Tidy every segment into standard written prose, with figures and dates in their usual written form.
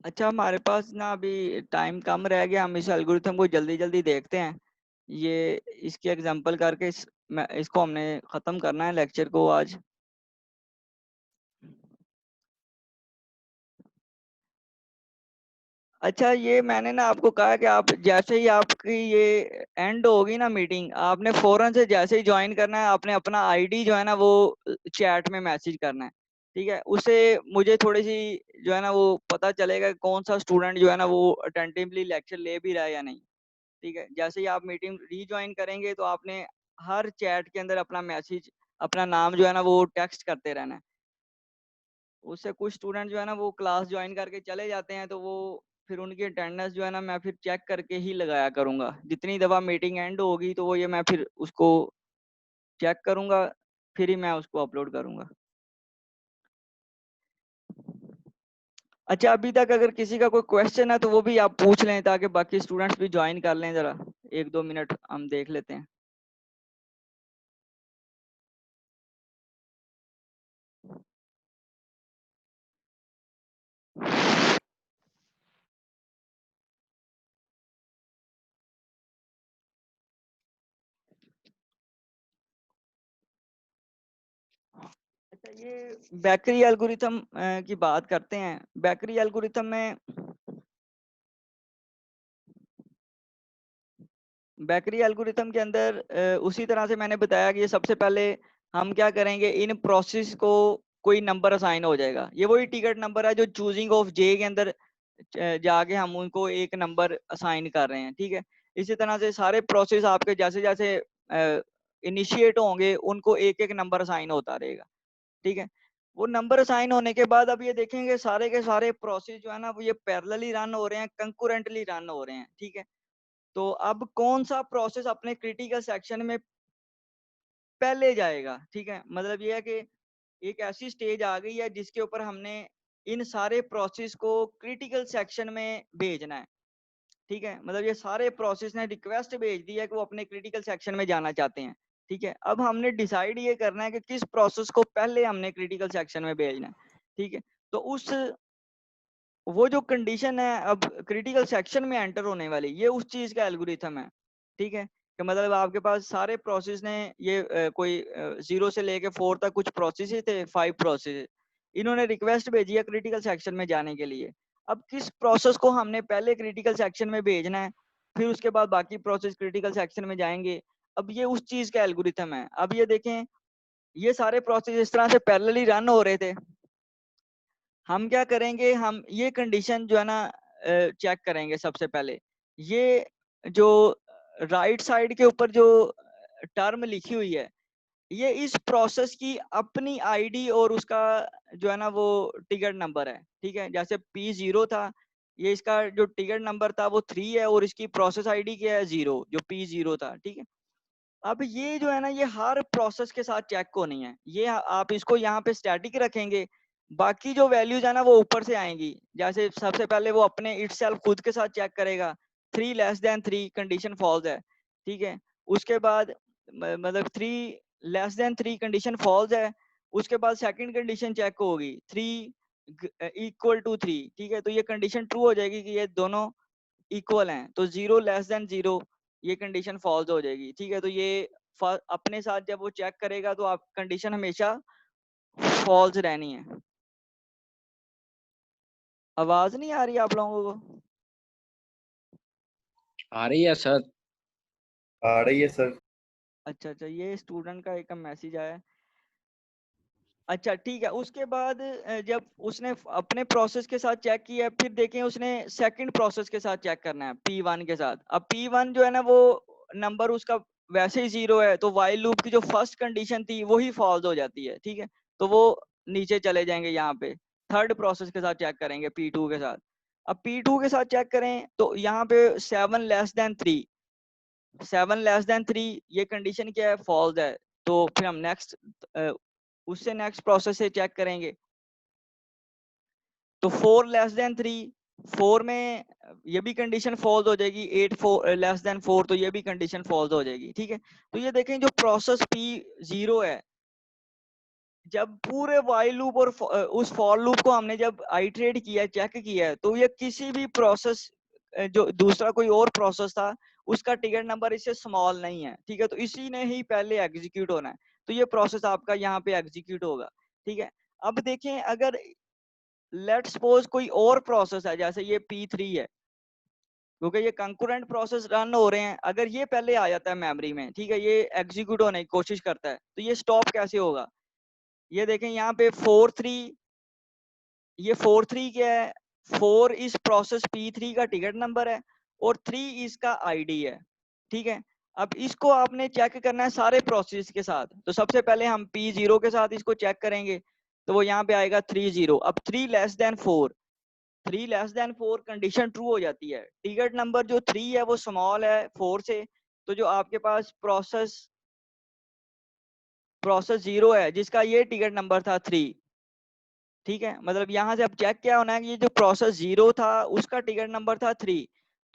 अच्छा, हमारे पास ना अभी टाइम कम रह गया, हम इस एल्गोरिथम को जल्दी जल्दी देखते हैं। ये इसकी एग्जांपल करके इसको हमने खत्म करना है लेक्चर को आज। अच्छा, ये मैंने ना आपको कहा कि आप जैसे ही आपकी ये एंड होगी ना मीटिंग, आपने फौरन से जैसे ही ज्वाइन करना है, आपने अपना आईडी जो है ना वो चैट में मैसेज करना है। ठीक है, उससे मुझे थोड़ी सी जो है ना वो पता चलेगा कि कौन सा स्टूडेंट जो है ना वो अटेंटिवली लेक्चर ले भी रहा है या नहीं। ठीक है, जैसे ही आप मीटिंग रीज्वाइन करेंगे तो आपने हर चैट के अंदर अपना मैसेज, अपना नाम जो है ना वो टेक्स्ट करते रहना है। उससे कुछ स्टूडेंट जो है ना वो क्लास ज्वाइन करके चले जाते हैं, तो वो फिर उनकी अटेंडेंस जो है ना मैं फिर चेक करके ही लगाया करूंगा। जितनी दफा मीटिंग एंड होगी तो वो ये मैं फिर उसको चेक करूंगा, फिर ही मैं उसको अपलोड करूंगा। अच्छा, अभी तक अगर किसी का कोई क्वेश्चन है तो वो भी आप पूछ लें, ताकि बाकी स्टूडेंट्स भी ज्वाइन कर लें। जरा 1-2 मिनट हम देख लेते हैं। अच्छा, ये बेकरी एल्गोरिथम की बात करते हैं। बेकरी एल्गोरिथम में, बेकरी एल्गोरिथम के अंदर उसी तरह से मैंने बताया कि ये सबसे पहले हम क्या करेंगे, इन प्रोसेस को कोई नंबर असाइन हो जाएगा। ये वही टिकट नंबर है जो चूजिंग ऑफ जे के अंदर जाके हम उनको एक नंबर असाइन कर रहे हैं। ठीक है, इसी तरह से सारे प्रोसेस आपके जैसे जैसे इनिशिएट होंगे उनको एक एक नंबर असाइन होता रहेगा। ठीक है, वो नंबर असाइन होने के बाद अब ये देखेंगे सारे के सारे प्रोसेस जो है ना वो ये पैरेलली रन हो रहे हैं, कंकरेंटली रन हो रहे हैं। ठीक है, तो अब कौन सा प्रोसेस अपने क्रिटिकल सेक्शन में पहले जाएगा। ठीक है, मतलब ये है कि एक ऐसी स्टेज आ गई है जिसके ऊपर हमने इन सारे प्रोसेस को क्रिटिकल सेक्शन में भेजना है। ठीक है, मतलब ये सारे प्रोसेस ने रिक्वेस्ट भेज दी है कि वो अपने क्रिटिकल सेक्शन में जाना चाहते हैं। ठीक है, अब हमने डिसाइड ये करना है कि किस प्रोसेस को पहले हमने क्रिटिकल सेक्शन में भेजना है। ठीक है, तो उस वो जो कंडीशन है अब क्रिटिकल सेक्शन में एंटर होने वाली, ये उस चीज का एल्गोरिथम है। ठीक है, कि मतलब आपके पास सारे प्रोसेस ने ये कोई 0 से लेके 4 तक कुछ प्रोसेस थे, 5 प्रोसेस, इन्होंने रिक्वेस्ट भेजी है क्रिटिकल सेक्शन में जाने के लिए। अब किस प्रोसेस को हमने पहले क्रिटिकल सेक्शन में भेजना है, फिर उसके बाद बाकी प्रोसेस क्रिटिकल सेक्शन में जाएंगे। अब ये उस चीज का एल्गोरिथम है। अब ये देखें, ये सारे प्रोसेस इस तरह से पैरेलली रन हो रहे थे। हम क्या करेंगे, हम ये कंडीशन जो है ना चेक करेंगे सबसे पहले। ये जो राइट साइड के ऊपर जो टर्म लिखी हुई है, ये इस प्रोसेस की अपनी आईडी और उसका जो है ना वो टिकट नंबर है। ठीक है, जैसे P0 था, ये इसका जो टिकट नंबर था वो 3 है, और इसकी प्रोसेस आईडी क्या है, 0, जो P0 था। ठीक है, अब ये जो है ना ये हर प्रोसेस के साथ चेक होनी है। ये आप इसको यहाँ पे स्टैटिक रखेंगे, बाकी जो वैल्यूज है ना वो ऊपर से आएंगी। जैसे सबसे पहले वो अपने इटसेल्फ खुद के साथ चेक करेगा, 3 <3 कंडीशन फॉल्स है। ठीक है, उसके बाद मतलब 3 <3 कंडीशन फॉल्स है। उसके बाद सेकंड कंडीशन चेक होगी, 3 = 3। ठीक है, तो ये कंडीशन ट्रू हो जाएगी कि ये दोनों इक्वल हैं। तो 0 <0 ये कंडीशन फॉल्स हो जाएगी। ठीक है, तो ये अपने साथ जब वो चेक करेगा तो आप कंडीशन हमेशा फॉल्स रहनी है। आवाज नहीं आ रही आप लोगों को? आ रही है सर। आ रही है सर। अच्छा अच्छा, ये स्टूडेंट का एक मैसेज आया है। अच्छा ठीक है, उसके बाद जब उसने अपने प्रोसेस के साथ चेक किया, फिर देखें उसने सेकंड प्रोसेस के साथ चेक करना है, P1 के साथ। अब P1 जो है ना वो नंबर उसका वैसे ही 0 है, तो वाइल लूप की जो फर्स्ट कंडीशन थी वही फॉल्स हो जाती है। ठीक है, तो वो नीचे चले जाएंगे। यहाँ पे थर्ड प्रोसेस के साथ चेक करेंगे, P2 के साथ। अब P2 के साथ चेक करें तो यहाँ पे 7 <3, 7 <3 ये कंडीशन क्या है, फॉल्स है। तो फिर हम नेक्स्ट उससे नेक्स्ट प्रोसेस से चेक करेंगे। तो 4 <3, 4 में ये भी कंडीशन फॉल्स हो जाएगी। 8 <4 तो ये भी कंडीशन फॉल्स हो जाएगी। ठीक है, तो ये देखें जो प्रोसेस P0 है जब पूरे वाइल लूप और उस फॉर लूप को हमने जब आइटरेट किया, चेक किया है, तो ये किसी भी प्रोसेस जो दूसरा कोई और प्रोसेस था उसका टिकट नंबर इससे स्मॉल नहीं है, ठीक है। तो इसी ने ही पहले एग्जीक्यूट होना है, तो ये प्रोसेस आपका यहाँ पे एग्जीक्यूट होगा, ठीक है। अब देखें, अगर लेट सपोज कोई और प्रोसेस है, जैसे ये P3 है, क्योंकि ये कंकरेंट प्रोसेस रन हो रहे हैं, अगर ये पहले आ जाता है मेमोरी में, ठीक है, ये एग्जीक्यूट होने की कोशिश करता है, तो ये स्टॉप कैसे होगा? ये देखें यहाँ पे 4-3, ये 4-3 क्या है? 4 इस प्रोसेस P3 का टिकट नंबर है और 3 इसका आईडी है, ठीक है। अब इसको आपने चेक करना है सारे प्रोसेस के साथ, तो सबसे पहले हम P0 के साथ इसको चेक करेंगे, तो वो यहाँ पे आएगा 30। अब 3 less than 4, 3 less than 4 condition true हो जाती है, टिकट नंबर जो 3 है वो स्मॉल है 4 से, तो जो आपके पास प्रोसेस 0 है जिसका ये टिकट नंबर था 3, ठीक है। मतलब यहाँ से अब चेक क्या होना है कि ये जो प्रोसेस 0 था उसका टिकट नंबर था 3,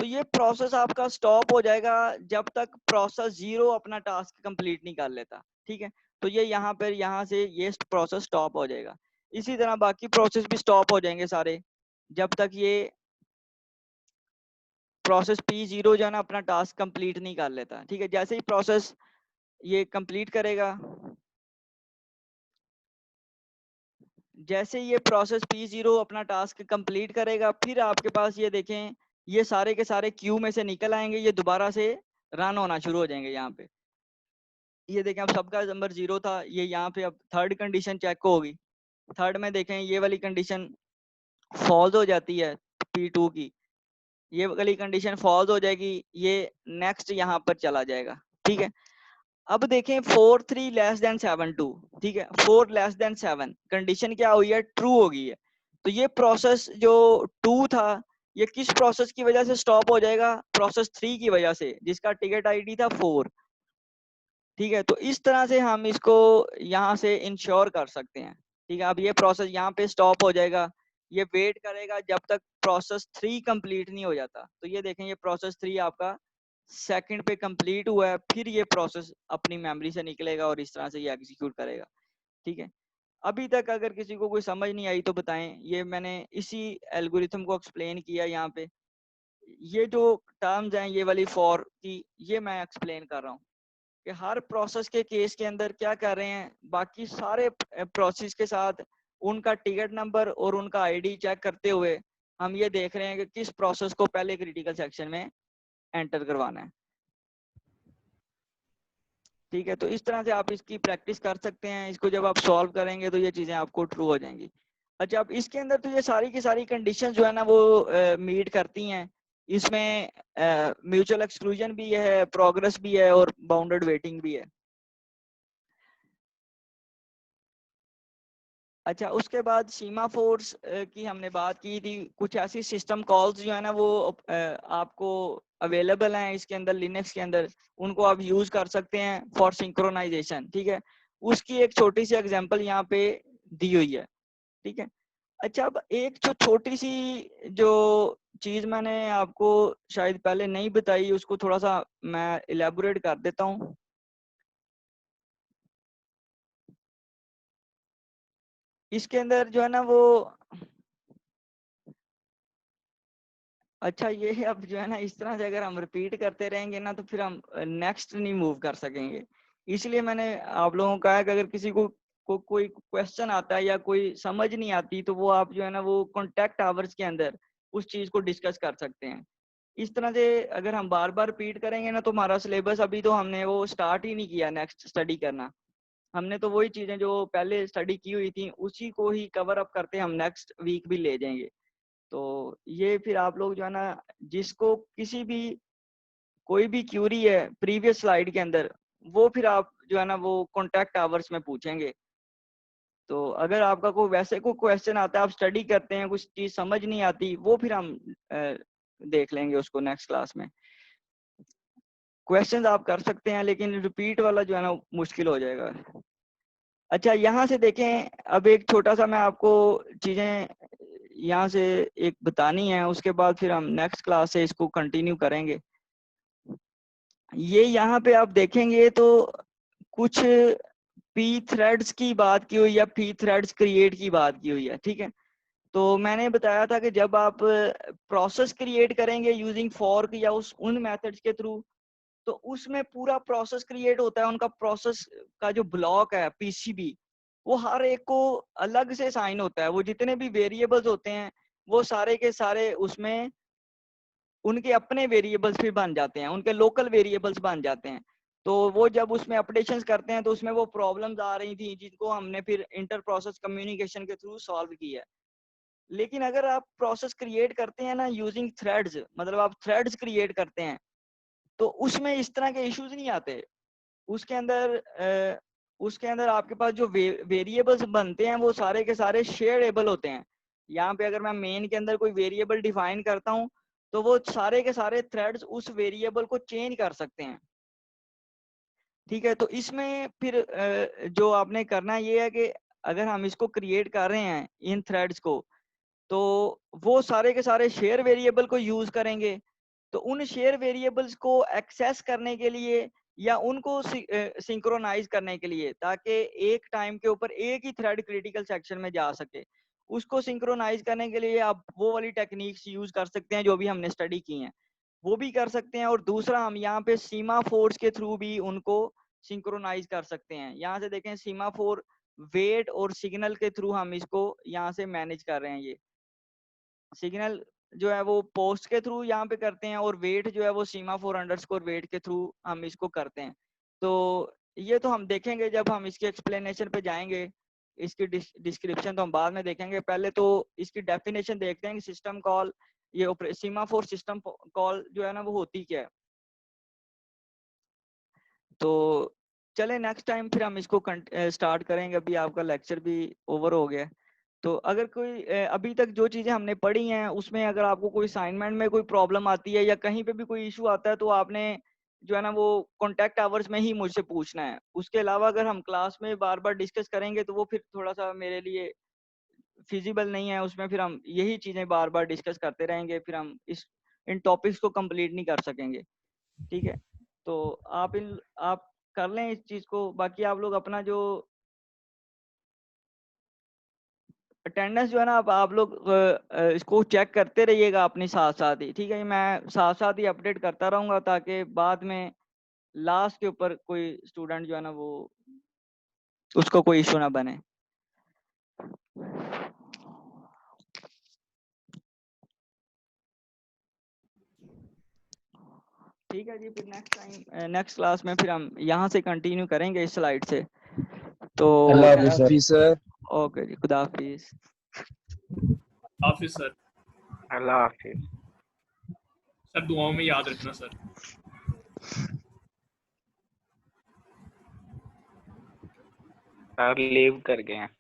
तो ये प्रोसेस आपका स्टॉप हो जाएगा जब तक प्रोसेस 0 अपना टास्क कंप्लीट नहीं कर लेता, ठीक है। तो ये यहाँ पर यहाँ से ये प्रोसेस स्टॉप हो जाएगा। इसी तरह बाकी प्रोसेस भी स्टॉप हो जाएंगे सारे जब तक ये प्रोसेस P0 जो है ना अपना टास्क कंप्लीट नहीं कर लेता, ठीक है। जैसे ही प्रोसेस ये कंप्लीट करेगा, जैसे ये प्रोसेस P0 अपना टास्क कंप्लीट करेगा, फिर आपके पास ये देखें, ये सारे के सारे क्यू में से निकल आएंगे, ये दोबारा से रन होना शुरू हो जाएंगे। यहाँ पे ये देखें, अब सबका नंबर 0 था, ये यहाँ पे अब थर्ड कंडीशन चेक होगी, थर्ड में देखें ये वाली कंडीशन फॉल्स हो जाती है P2 की, ये वाली कंडीशन फॉल्स हो जाएगी, ये नेक्स्ट यहाँ पर चला जाएगा, ठीक है। अब देखें 4-3 लेस देन 7-2, ठीक है, 4 लेस देन 7 कंडीशन क्या हुई है? ट्रू हो गई है। तो ये प्रोसेस जो 2 था, ये किस प्रोसेस की वजह से स्टॉप हो जाएगा? प्रोसेस 3 की वजह से, जिसका टिकट आईडी था 4, ठीक है। तो इस तरह से हम इसको यहाँ से इंश्योर कर सकते हैं, ठीक है। अब ये प्रोसेस यहाँ पे स्टॉप हो जाएगा, ये वेट करेगा जब तक प्रोसेस 3 कंप्लीट नहीं हो जाता। तो ये देखें, ये प्रोसेस 3 आपका सेकंड पे कंप्लीट हुआ है, फिर ये प्रोसेस अपनी मेमोरी से निकलेगा और इस तरह से ये एग्जीक्यूट करेगा, ठीक है। अभी तक अगर किसी को कोई समझ नहीं आई तो बताएं, ये मैंने इसी एल्गोरिथम को एक्सप्लेन किया यहाँ पे। ये जो टर्म्स हैं ये वाली फॉर की, ये मैं एक्सप्लेन कर रहा हूँ कि हर प्रोसेस के केस के अंदर क्या कर रहे हैं, बाकी सारे प्रोसेस के साथ उनका टिकट नंबर और उनका आईडी चेक करते हुए हम ये देख रहे हैं कि किस प्रोसेस को पहले क्रिटिकल सेक्शन में एंटर करवाना है, ठीक है। तो इस तरह से आप इसकी प्रैक्टिस कर सकते हैं, इसको जब आप सॉल्व करेंगे तो ये चीजें आपको ट्रू हो जाएंगी। अच्छा, अब इसके अंदर तो ये सारी की सारी कंडीशन जो है ना वो मीट करती हैं, इसमें म्यूचुअल एक्सक्लूजन भी है, प्रोग्रेस भी है और बाउंडेड वेटिंग भी है। अच्छा, उसके बाद सीमाफोर्स की हमने बात की थी, कुछ ऐसी सिस्टम कॉल्स जो है ना वो आपको अवेलेबल हैं इसके अंदर, लिनक्स के अंदर, उनको आप यूज कर सकते हैं फॉर सिंक्रोनाइजेशन, ठीक है। उसकी एक छोटी सी एग्जांपल यहाँ पे दी हुई है, ठीक है। अच्छा, अब एक जो छोटी सी जो चीज मैंने आपको शायद पहले नहीं बताई, उसको थोड़ा सा मैं इलेबोरेट कर देता हूँ। इसके अंदर जो है ना वो, अच्छा ये अब जो है ना इस तरह से अगर हम रिपीट करते रहेंगे ना तो फिर हम नेक्स्ट नहीं मूव कर सकेंगे। इसलिए मैंने आप लोगों को कहा कि अगर किसी को कोई क्वेश्चन आता है या कोई समझ नहीं आती तो वो आप जो है ना वो कॉन्टेक्ट आवर्स के अंदर उस चीज को डिस्कस कर सकते हैं। इस तरह से अगर हम बार बार रिपीट करेंगे ना तो हमारा सिलेबस, अभी तो हमने वो स्टार्ट ही नहीं किया नेक्स्ट स्टडी करना, हमने तो वही चीजें जो पहले स्टडी की हुई थी उसी को ही कवर अप करते हम नेक्स्ट वीक भी ले जाएंगे। तो ये फिर आप लोग जो है ना, जिसको किसी भी कोई भी क्यूरी है प्रीवियस स्लाइड के अंदर, वो फिर आप जो है ना वो कॉन्टेक्ट आवर्स में पूछेंगे। तो अगर आपका कोई वैसे कोई क्वेश्चन आता है, आप स्टडी करते हैं, कुछ चीज समझ नहीं आती, वो फिर हम देख लेंगे उसको नेक्स्ट क्लास में। क्वेश्चंस आप कर सकते हैं लेकिन रिपीट वाला जो है ना मुश्किल हो जाएगा। अच्छा, यहाँ से देखें, अब एक छोटा सा मैं आपको चीजें यहाँ से एक बतानी है, उसके बाद फिर हम नेक्स्ट क्लास से इसको कंटिन्यू करेंगे। ये यहाँ पे आप देखेंगे तो कुछ पी थ्रेड्स की बात की हुई है, पी थ्रेड्स क्रिएट की बात की हुई है, ठीक है। तो मैंने बताया था कि जब आप प्रोसेस क्रिएट करेंगे यूजिंग फॉर्क या उन मेथड्स के थ्रू, तो उसमें पूरा प्रोसेस क्रिएट होता है। उनका प्रोसेस का जो ब्लॉक है पीसीबी, वो हर एक को अलग से साइन होता है। वो जितने भी वेरिएबल्स होते हैं वो सारे के सारे उसमें उनके अपने वेरिएबल्स फिर बन जाते हैं, उनके लोकल वेरिएबल्स बन जाते हैं। तो वो जब उसमें अपडेशंस करते हैं तो उसमें वो प्रॉब्लम्स आ रही थी जिनको हमने फिर इंटर प्रोसेस कम्युनिकेशन के थ्रू सॉल्व किया है। लेकिन अगर आप प्रोसेस क्रिएट करते हैं ना यूजिंग थ्रेड्स, मतलब आप थ्रेड्स क्रिएट करते हैं, तो उसमें इस तरह के इश्यूज नहीं आते। उसके अंदर आपके पास जो वेरिएबल्स बनते हैं वो सारे के सारे शेयरेबल होते हैं। यहाँ पे अगर मैं मेन के अंदर कोई वेरिएबल डिफाइन करता हूँ तो वो सारे के सारे थ्रेड्स उस वेरिएबल को चेंज कर सकते हैं, ठीक है। तो इसमें फिर जो आपने करना ये है कि अगर हम इसको क्रिएट कर रहे हैं इन थ्रेड्स को, तो वो सारे के सारे शेयर वेरिएबल को यूज करेंगे। तो उन शेयर वेरिएबल्स को एक्सेस करने के लिए या उनको सिंक्रोनाइज करने के लिए, ताकि एक टाइम के ऊपर एक ही थ्रेड क्रिटिकल सेक्शन में जा सके, उसको सिंक्रोनाइज करने के लिए आप वो वाली टेक्निक्स यूज कर सकते हैं जो भी हमने स्टडी की हैं, वो भी कर सकते हैं। और दूसरा हम यहाँ पे सीमा फोर्स के थ्रू भी उनको सिंक्रोनाइज कर सकते हैं। यहाँ से देखें सीमा फोर वेट और सिग्नल के थ्रू हम इसको यहाँ से मैनेज कर रहे हैं। ये सिग्नल जो है वो पोस्ट के थ्रू यहाँ पे करते हैं और वेट जो है वो सीमा फोर अंडरस्कोर वेट के थ्रू हम इसको करते हैं। तो ये तो हम देखेंगे जब हम इसके एक्सप्लेनेशन पे जाएंगे। इसकी डिस्क्रिप्शन तो हम बाद में देखेंगे, पहले तो इसकी डेफिनेशन देखते हैं कि सिस्टम कॉल, ये सीमा फोर सिस्टम कॉल जो है ना वो होती क्या है। तो चले नेक्स्ट टाइम फिर हम इसको स्टार्ट करेंगे। अभी आपका लेक्चर भी ओवर हो गया है। तो अगर कोई अभी तक जो चीजें हमने पढ़ी हैं उसमें अगर आपको कोई असाइनमेंट में कोई प्रॉब्लम आती है या कहीं पे भी कोई इशू आता है, तो आपने जो है ना वो कॉन्टैक्ट आवर्स में ही मुझसे पूछना है। उसके अलावा अगर हम क्लास में बार बार डिस्कस करेंगे तो वो फिर थोड़ा सा मेरे लिए फिजिबल नहीं है। उसमें फिर हम यही चीजें बार बार डिस्कस करते रहेंगे, फिर हम इन टॉपिक्स को कंप्लीट नहीं कर सकेंगे, ठीक है। तो आप कर लें इस चीज को। बाकी आप लोग अपना जो अटेंडेंस जो है ना आप लोग इसको चेक करते रहिएगा अपने साथ साथ ही, ठीक है। मैं साथ साथ ही अपडेट करता रहूंगा ताकि बाद में लास्ट के ऊपर कोई स्टूडेंट जो है ना वो उसको कोई इशू ना बने। ठीक है जी, फिर नेक्स्ट क्लास में फिर हम यहाँ से कंटिन्यू करेंगे इस स्लाइड से। तो अल्लाह हाफिज सर। ओके जी, खुदा हाफिज। हाफिज सर। अल्लाह हाफिज सर, दुआओं में याद रखना सर। सर लीव कर गए हैं।